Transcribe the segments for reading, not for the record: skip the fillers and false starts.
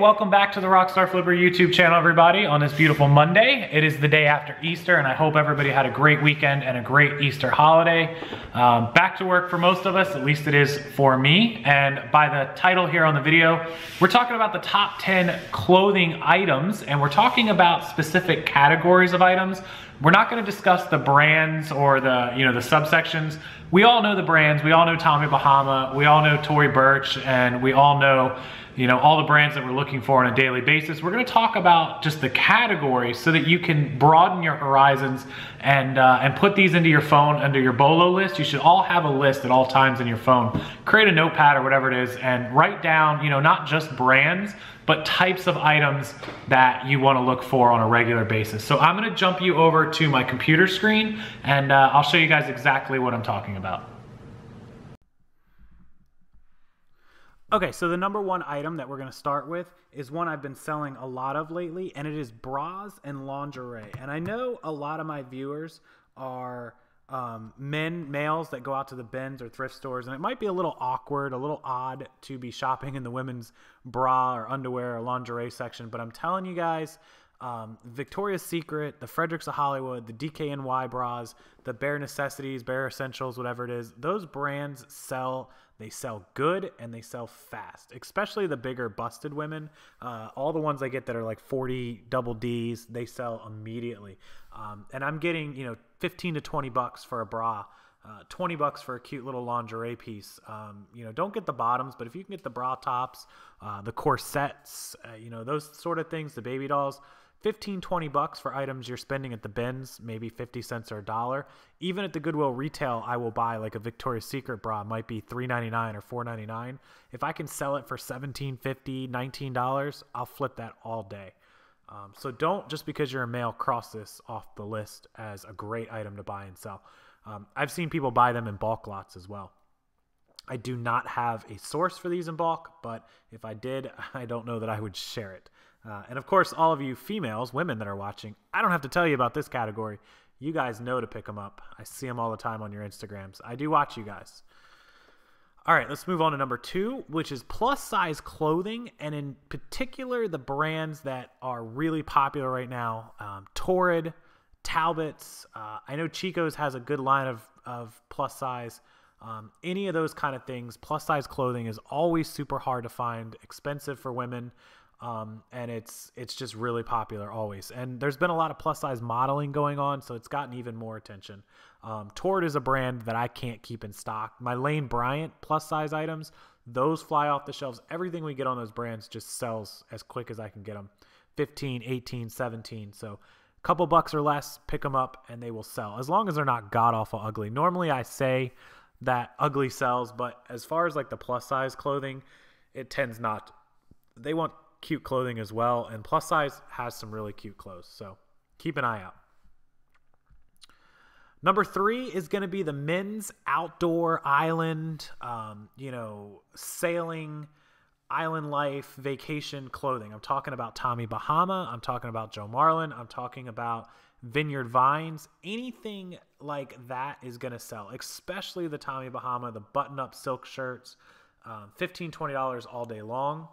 welcome back to the Rockstarflipper YouTube channel, everybody, on this beautiful Monday. It is the day after Easter, and I hope everybody had a great weekend and a great Easter holiday. Back to work for most of us, at least it is for me. And by the title here on the video, we're talking about the top 10 clothing items, and we're talking about specific categories of items. We're not going to discuss the brands or the subsections. We all know the brands. We all know Tommy Bahama. We all know Tory Burch, and we all know all the brands that we're looking for on a daily basis. We're going to talk about just the categories so that you can broaden your horizons and put these into your phone under your BOLO list. You should all have a list at all times in your phone. Create a notepad or whatever it is and write down, not just brands, but types of items that you want to look for on a regular basis. So I'm going to jump you over to my computer screen and I'll show you guys exactly what I'm talking about. Okay, so the number one item that we're going to start with is one I've been selling a lot of lately, and it is bras and lingerie. And I know a lot of my viewers are males that go out to the bins or thrift stores, and it might be a little awkward, a little odd to be shopping in the women's bra or underwear or lingerie section, but I'm telling you guys, Victoria's Secret, the Fredericks of Hollywood, the DKNY bras, the Bare Necessities, Bare Essentials, whatever it is, those brands sell. They sell good and they sell fast, especially the bigger busted women. All the ones I get that are like 40 double Ds, they sell immediately. And I'm getting, 15 to 20 bucks for a bra, 20 bucks for a cute little lingerie piece. Don't get the bottoms, but if you can get the bra tops, the corsets, those sort of things, the baby dolls, 15, 20 bucks for items you're spending at the bins, maybe 50 cents or $1. Even at the Goodwill retail, I will buy like a Victoria's Secret bra, might be $3.99 or $4.99. If I can sell it for $17.50, $19, I'll flip that all day. So don't, just because you're a male, cross this off the list as a great item to buy and sell. I've seen people buy them in bulk lots as well. I do not have a source for these in bulk, but if I did, I don't know that I would share it. And of course, all of you females, women that are watching, I don't have to tell you about this category. You guys know to pick them up. I see them all the time on your Instagrams. I do watch you guys. All right, let's move on to number 2, which is plus size clothing, and in particular, the brands that are really popular right now, Torrid, Talbots. I know Chico's has a good line of plus size. Any of those kind of things, plus size clothing is always super hard to find, expensive for women. And it's just really popular always. And there's been a lot of plus size modeling going on, so it's gotten even more attention. Torrid is a brand that I can't keep in stock. My Lane Bryant plus size items, those fly off the shelves. Everything we get on those brands just sells as quick as I can get them. 15, 18, 17. So a couple bucks or less, pick them up and they will sell, as long as they're not god awful ugly. Normally I say that ugly sells, but as far as like the plus size clothing, it tends not to. They want cute clothing as well, and plus size has some really cute clothes, so keep an eye out. Number 3 is going to be the men's outdoor island, sailing, island life, vacation clothing. I'm talking about Tommy Bahama, I'm talking about Joe Marlin, I'm talking about Vineyard Vines. Anything like that is going to sell, especially the Tommy Bahama, the button-up silk shirts, $15, $20 all day long.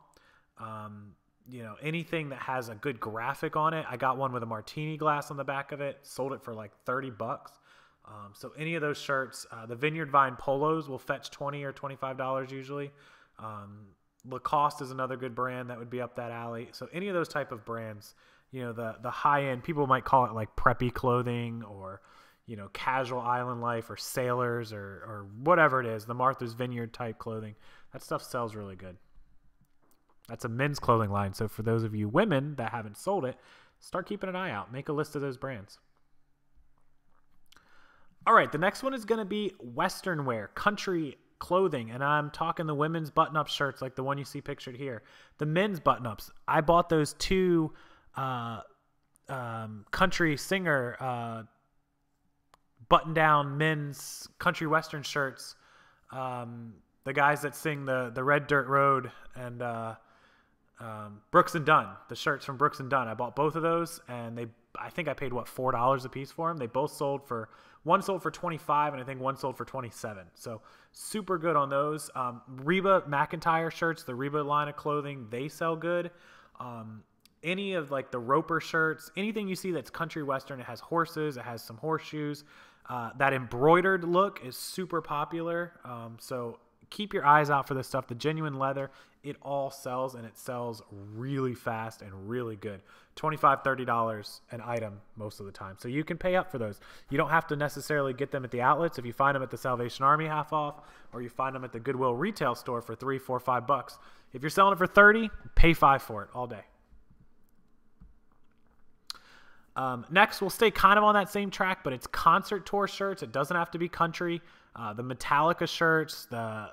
Anything that has a good graphic on it. I got one with a martini glass on the back of it, sold it for like 30 bucks. So any of those shirts, the Vineyard Vine polos will fetch $20 or $25 usually. Lacoste is another good brand that would be up that alley. So any of those type of brands, the high end, people might call it like preppy clothing or, casual island life or sailors or whatever it is, the Martha's Vineyard type clothing. That stuff sells really good. That's a men's clothing line. So for those of you women that haven't sold it, start keeping an eye out. Make a list of those brands. All right, the next one is going to be Western wear, country clothing. And I'm talking the women's button-up shirts like the one you see pictured here. The men's button-ups. I bought those 2 country singer button-down men's country western shirts. The guys that sing the Red Dirt Road and Brooks and Dunn, the shirts from Brooks and Dunn. I bought both of those, and I think I paid $4 a piece for them. They both sold for One sold for 25, and I think one sold for 27. So super good on those. Reba McEntire shirts, the Reba line of clothing, they sell good. Any of like the Roper shirts, anything you see that's country western, it has horses, it has some horseshoes. That embroidered look is super popular. So keep your eyes out for this stuff. The genuine leather, it all sells, and it sells really fast and really good. $25, $30 an item most of the time. So you can pay up for those. You don't have to necessarily get them at the outlets. If you find them at the Salvation Army half off, or you find them at the Goodwill retail store for $3, $4, $5. If you're selling it for 30, pay $5 for it all day. Next, we'll stay kind of on that same track, but it's concert tour shirts. It doesn't have to be country. The Metallica shirts, the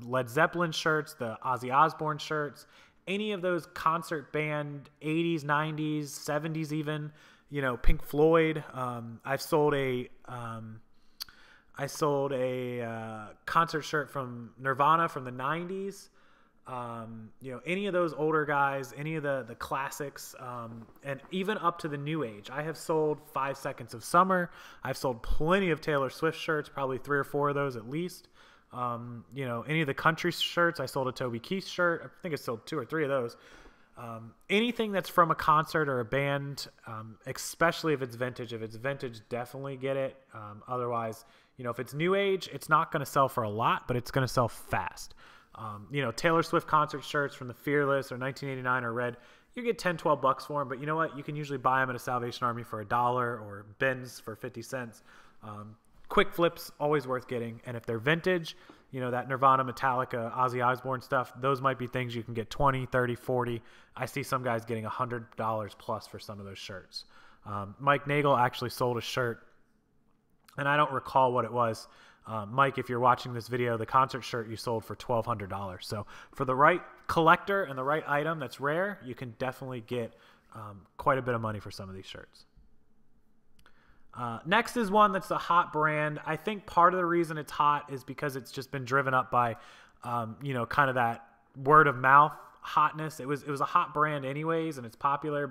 Led Zeppelin shirts, the Ozzy Osbourne shirts, any of those concert band 80s, 90s, 70s even, Pink Floyd. I sold a concert shirt from Nirvana from the 90s. Any of those older guys, any of the classics, and even up to the new age. I have sold 5 Seconds of Summer. I've sold plenty of Taylor Swift shirts, probably 3 or 4 of those at least. Any of the country shirts. I sold a Toby Keith shirt. I think I sold 2 or 3 of those. Anything that's from a concert or a band, especially if it's vintage. If it's vintage, definitely get it. Otherwise, if it's new age, it's not going to sell for a lot, but it's going to sell fast. Taylor Swift concert shirts from the Fearless or 1989 or Red, you get $10, $12 for them, but you know what? You can usually buy them at a Salvation Army for $1 or Ben's for 50 cents. Quick flips, always worth getting. And if they're vintage, that Nirvana, Metallica, Ozzy Osbourne stuff, those might be things you can get 20, 30, 40. I see some guys getting $100 plus for some of those shirts. Mike Nagel actually sold a shirt, and I don't recall what it was. Mike, if you're watching this video, the concert shirt you sold for $1,200. So for the right collector and the right item that's rare, you can definitely get quite a bit of money for some of these shirts. Next is one that's a hot brand. I think part of the reason it's hot is because it's just been driven up by, kind of that word of mouth hotness. It was a hot brand anyways, and it's popular,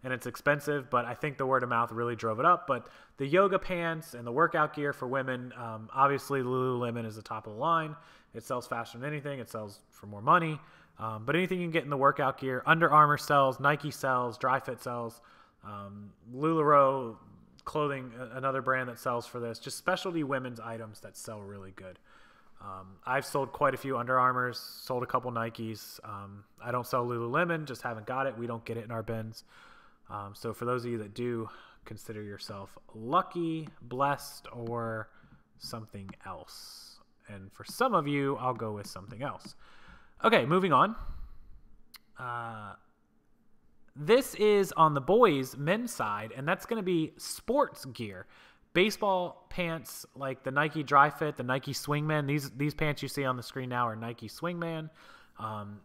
and it's expensive, but I think the word of mouth really drove it up. But the yoga pants and the workout gear for women, obviously Lululemon is the top of the line. It sells faster than anything. It sells for more money. But anything you can get in the workout gear, Under Armour sells, Nike sells, Dry Fit sells, LuLaRoe clothing, another brand that sells for this, just specialty women's items that sell really good. I've sold quite a few Under Armours, sold a couple Nikes. I don't sell Lululemon, just haven't got it. We don't get it in our bins. So for those of you that do, consider yourself lucky, blessed, or something else. And for some of you, I'll go with something else. Okay, moving on. This is on the boys' men's side, and that's going to be sports gear. Baseball pants like the Nike Dry Fit, the Nike Swingman. These pants you see on the screen now are Nike Swingman.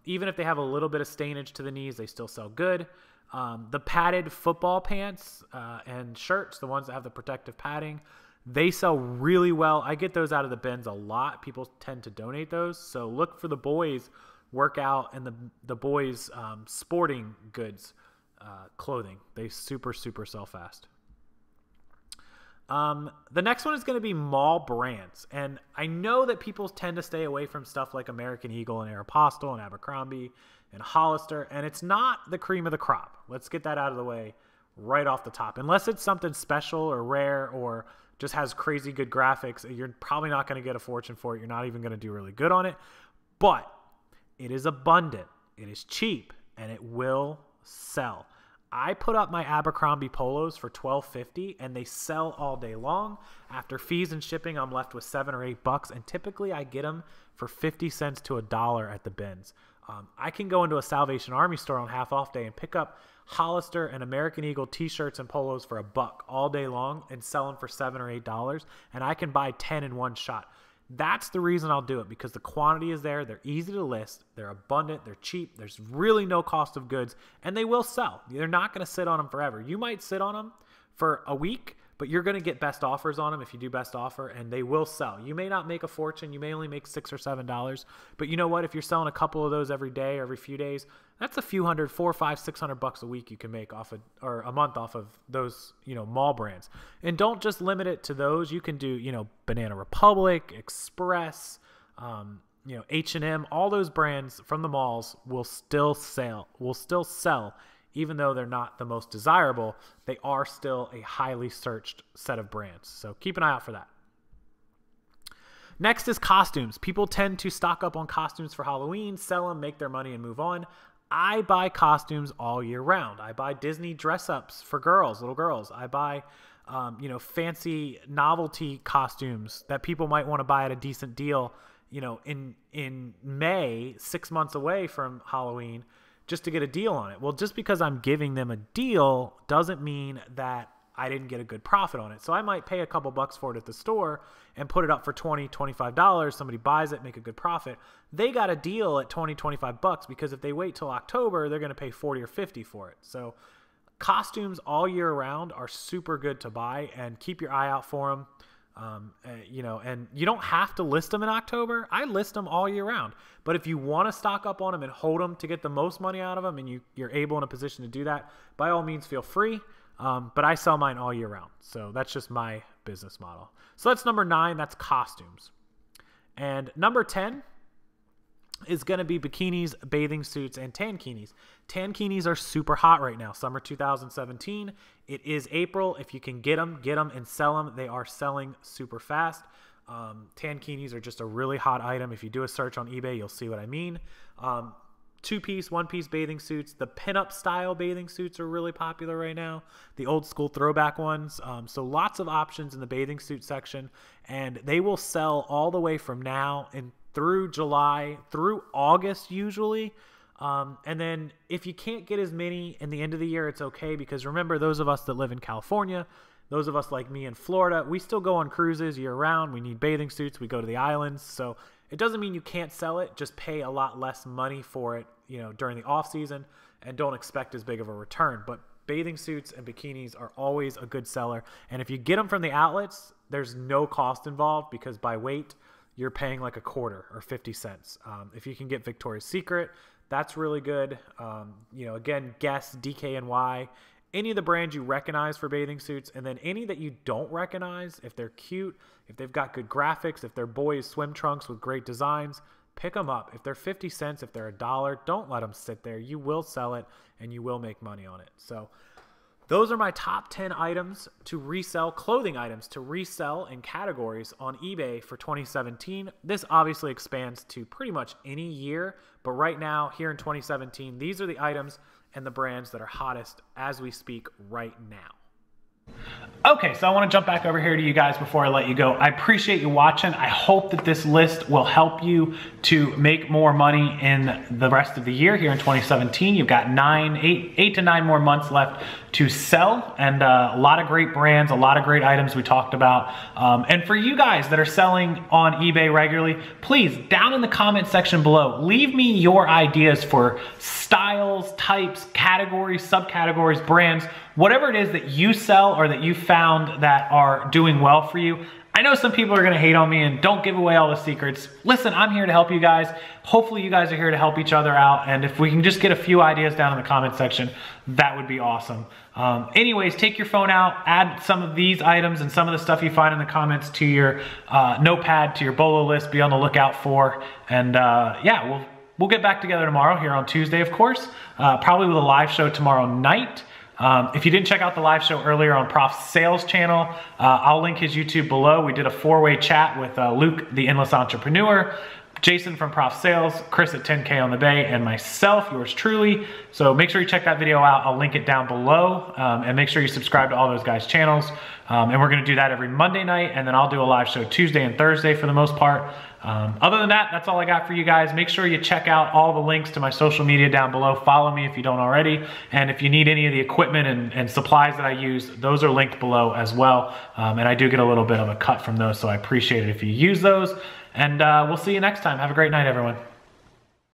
Even if they have a little bit of stainage to the knees, they still sell good. The padded football pants and shirts, the ones that have the protective padding, they sell really well. I get those out of the bins a lot. People tend to donate those. So look for the boys' workout and the boys' sporting goods clothing. They super sell fast. The next one is going to be mall brands. And I know that people tend to stay away from stuff like American Eagle and Aeropostale and Abercrombie and Hollister, and it's not the cream of the crop. Let's get that out of the way right off the top. Unless it's something special or rare or just has crazy good graphics, you're probably not going to get a fortune for it. You're not even going to do really good on it. But it is abundant, it is cheap, and it will sell. I put up my Abercrombie polos for $12.50, and they sell all day long. After fees and shipping, I'm left with $7 or $8, and typically I get them for 50 cents to $1 at the bins. I can go into a Salvation Army store on half off day and pick up Hollister and American Eagle t-shirts and polos for $1 all day long and sell them for $7 or $8, and I can buy 10 in one shot. That's the reason I'll do it, because the quantity is there. They're easy to list. They're abundant. They're cheap. There's really no cost of goods, and they will sell. They're not going to sit on them forever. You might sit on them for a week, but you're going to get best offers on them if you do best offer, and they will sell. You may not make a fortune. You may only make $6 or $7, but you know what? If you're selling a couple of those every day or every few days, That's a few hundred, 400, 500, 600 bucks a week you can make off of, or a month off of those, mall brands. And don't just limit it to those. You can do, Banana Republic, Express, H&M, all those brands from the malls will still sell, even though they're not the most desirable. They are still a highly searched set of brands. So keep an eye out for that. Next is costumes. People tend to stock up on costumes for Halloween, sell them, make their money, and move on. I buy costumes all year round. I buy Disney dress-ups for girls, little girls. I buy, fancy novelty costumes that people might want to buy at a decent deal, in May, 6 months away from Halloween, just to get a deal on it. Well, just because I'm giving them a deal doesn't mean that I didn't get a good profit on it. So I might pay a couple bucks for it at the store and put it up for $20, $25. Somebody buys it, make a good profit. They got a deal at $20, $25 because if they wait till October, they're going to pay $40 or $50 for it. So costumes all year round are super good to buy, and keep your eye out for them. And you don't have to list them in October. I list them all year round. But if you want to stock up on them and hold them to get the most money out of them, and you're able in a position to do that, by all means, feel free. But I sell mine all year round. So that's just my business model. So that's number 9. That's costumes. And number 10 is going to be bikinis, bathing suits, and tankinis. Tankinis are super hot right now. Summer 2017. It is April. If you can get them and sell them. They are selling super fast. Tankinis are just a really hot item. If you do a search on eBay, you'll see what I mean. 2-piece, 1-piece bathing suits. The pinup style bathing suits are really popular right now. The old school throwback ones. So lots of options in the bathing suit section, and they will sell all the way from now and through July, through August usually. And then if you can't get as many in the end of the year, it's okay, because remember, those of us that live in California, those of us like me in Florida, we still go on cruises year round. We need bathing suits. We go to the islands. So it doesn't mean you can't sell it. Just pay a lot less money for it, during the off season, and don't expect as big of a return. But bathing suits and bikinis are always a good seller. And if you get them from the outlets, there's no cost involved, because by weight, you're paying like a quarter or 50 cents. If you can get Victoria's Secret, that's really good. Again, Guess, DKNY, any of the brands you recognize for bathing suits, and then any that you don't recognize, if they're cute, if they've got good graphics, if they're boys' swim trunks with great designs, pick them up. If they're 50 cents, if they're $1, don't let them sit there. You will sell it, and you will make money on it. So those are my top 10 items to resell, clothing items to resell in categories on eBay for 2017. This obviously expands to pretty much any year, but right now, here in 2017, these are the items and the brands that are hottest as we speak right now. Okay, so I want to jump back over here to you guys before I let you go. I appreciate you watching. I hope that this list will help you to make more money in the rest of the year here in 2017. You've got 8 to 9 more months left to sell, and a lot of great brands, a lot of great items we talked about. And for you guys that are selling on eBay regularly, please, down in the comment section below, leave me your ideas for styles, types, categories, subcategories, brands, whatever it is that you sell or that you found that are doing well for you. I know some people are going to hate on me and don't give away all the secrets. Listen, I'm here to help you guys. Hopefully you guys are here to help each other out. And if we can just get a few ideas down in the comment section, that would be awesome. Anyways, take your phone out, add some of these items and some of the stuff you find in the comments to your notepad, to your BOLO list. Be on the lookout for. And yeah, we'll get back together tomorrow here on Tuesday, of course, probably with a live show tomorrow night. If you didn't check out the live show earlier on Prof's sales channel, I'll link his YouTube below. We did a 4-way chat with Luke, the Endless Entrepreneur, Jason from Prof Sales, Chris at 10K on the Bay, and myself, yours truly. So make sure you check that video out. I'll link it down below, and make sure you subscribe to all those guys' channels. And we're gonna do that every Monday night, and then I'll do a live show Tuesday and Thursday for the most part. Other than that, that's all I got for you guys. Make sure you check out all the links to my social media down below. Follow me if you don't already. And if you need any of the equipment and supplies that I use, those are linked below as well. And I do get a little bit of a cut from those, so I appreciate it if you use those. And we'll see you next time. Have a great night, everyone.